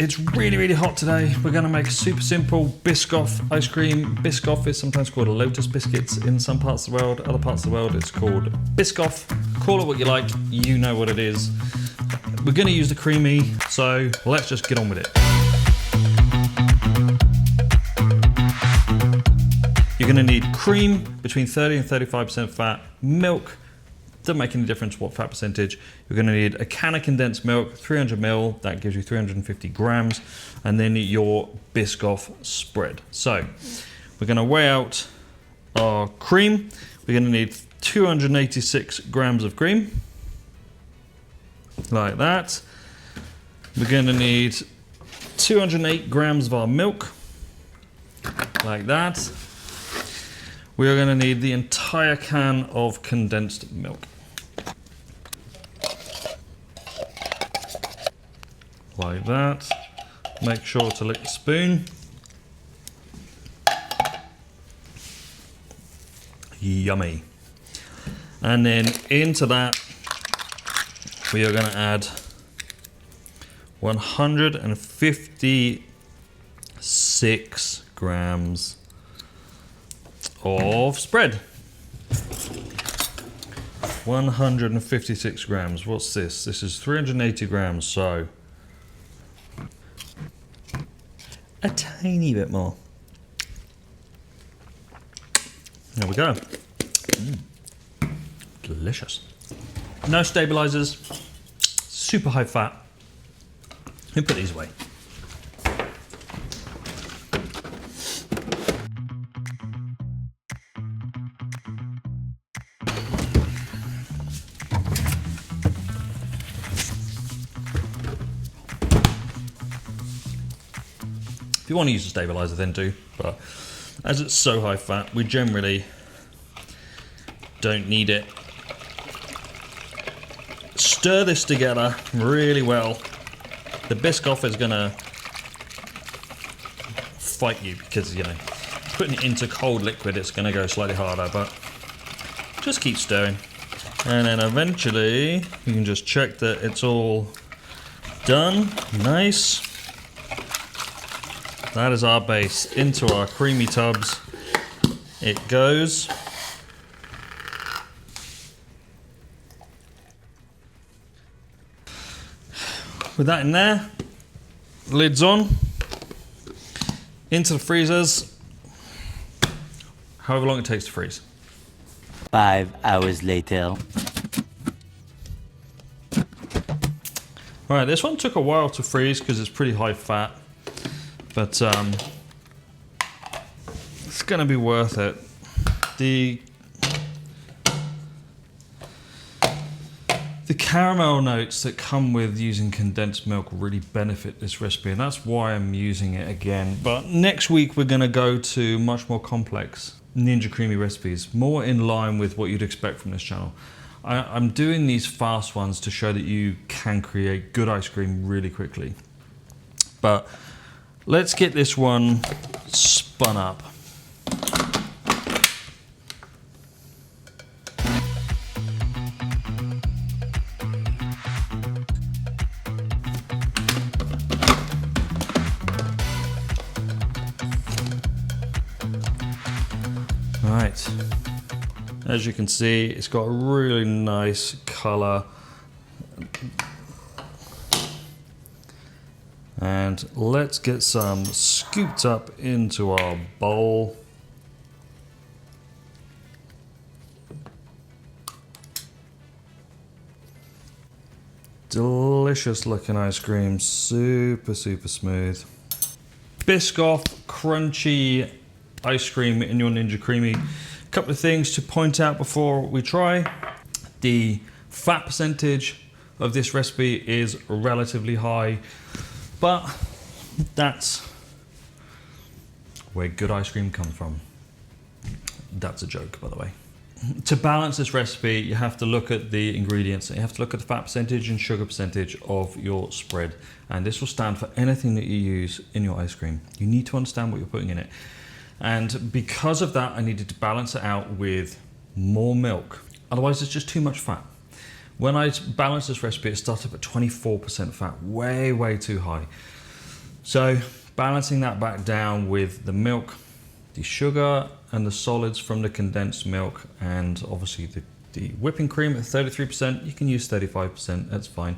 It's really, really hot today. We're gonna make a super simple Biscoff ice cream. Biscoff is sometimes called Lotus biscuits in some parts of the world. Other parts of the world it's called Biscoff. Call it what you like, you know what it is. We're gonna use the Creami, so let's just get on with it. You're gonna need cream, between 30 and 35% fat, milk, doesn't make any difference what fat percentage. You're gonna need a can of condensed milk, 300 ml, that gives you 350 grams, and then your Biscoff spread. So, we're gonna weigh out our cream. We're gonna need 286 grams of cream, like that. We're gonna need 208 grams of our milk, like that. We are gonna need the entire can of condensed milk. Like that. Make sure to lick the spoon. Yummy. And then into that, we are gonna add 156 grams of spread. 156 grams. What's this? This is 380 grams, so a tiny bit more. There we go. Delicious. No stabilizers, super high fat. Let me put these away. If you want to use a stabilizer, then do, but as it's so high fat, we generally don't need it. Stir this together really well. The Biscoff is gonna fight you because, you know, putting it into cold liquid, it's gonna go slightly harder, but just keep stirring. And then eventually, you can just check that it's all done, nice. That is our base. Into our creamy tubs it goes. With that in there, lids on, into the freezers, however long it takes to freeze. 5 hours later. Right, this one took a while to freeze because it's pretty high fat. But it's gonna be worth it. The caramel notes that come with using condensed milk really benefit this recipe, and that's why I'm using it again. But next week we're gonna go to much more complex Ninja Creami recipes, more in line with what you'd expect from this channel. I'm doing these fast ones to show that you can create good ice cream really quickly. But let's get this one spun up. Right, as you can see, it's got a really nice color. And let's get some scooped up into our bowl. Delicious looking ice cream, super, super smooth. Biscoff crunchy ice cream in your Ninja Creami. A couple of things to point out before we try. The fat percentage of this recipe is relatively high, but that's where good ice cream comes from. That's a joke, by the way. To balance this recipe, you have to look at the ingredients. You have to look at the fat percentage and sugar percentage of your spread. And this will stand for anything that you use in your ice cream. You need to understand what you're putting in it. And because of that, I needed to balance it out with more milk. Otherwise, it's just too much fat. When I balanced this recipe, it started at 24% fat, way, way too high. So balancing that back down with the milk, the sugar and the solids from the condensed milk, and obviously the whipping cream at 33%, you can use 35%, that's fine.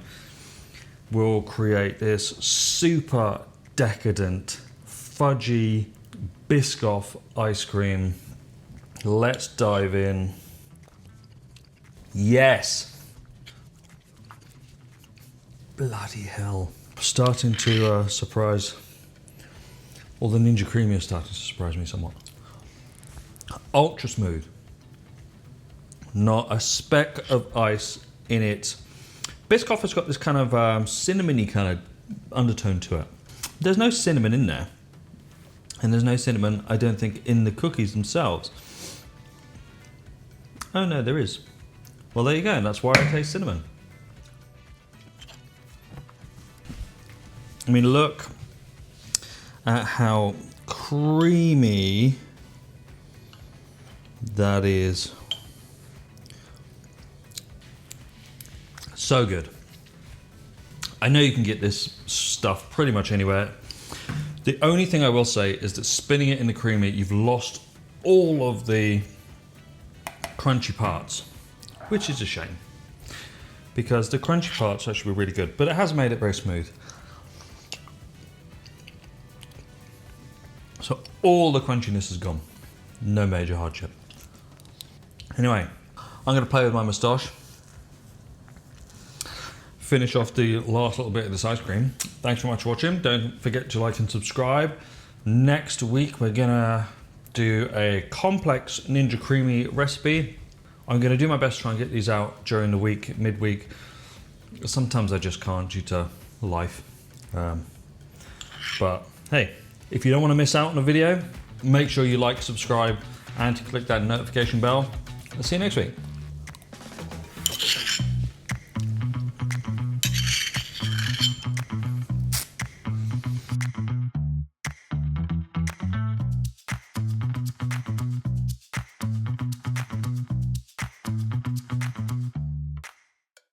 We'll create this super decadent, fudgy Biscoff ice cream. Let's dive in. Yes. Bloody hell. Starting to surprise, or the Ninja Creami is starting to surprise me somewhat. Ultra smooth. Not a speck of ice in it. Biscoff has got this kind of cinnamony kind of undertone to it. There's no cinnamon in there. And there's no cinnamon, I don't think, in the cookies themselves. Oh no, there is. Well, there you go, that's why I taste cinnamon. I mean, look at how creamy that is. So good. I know you can get this stuff pretty much anywhere. The only thing I will say is that spinning it in the Creami, you've lost all of the crunchy parts, which is a shame, because the crunchy parts actually were really good, but it has made it very smooth. So all the crunchiness is gone. No major hardship. Anyway, I'm going to play with my moustache. Finish off the last little bit of this ice cream. Thanks so much for watching. Don't forget to like and subscribe. Next week, we're going to do a complex Ninja Creami recipe. I'm going to do my best to try and get these out during the week, midweek. Sometimes I just can't due to life. But hey, if you don't want to miss out on a video, make sure you like, subscribe, and click that notification bell. I'll see you next week.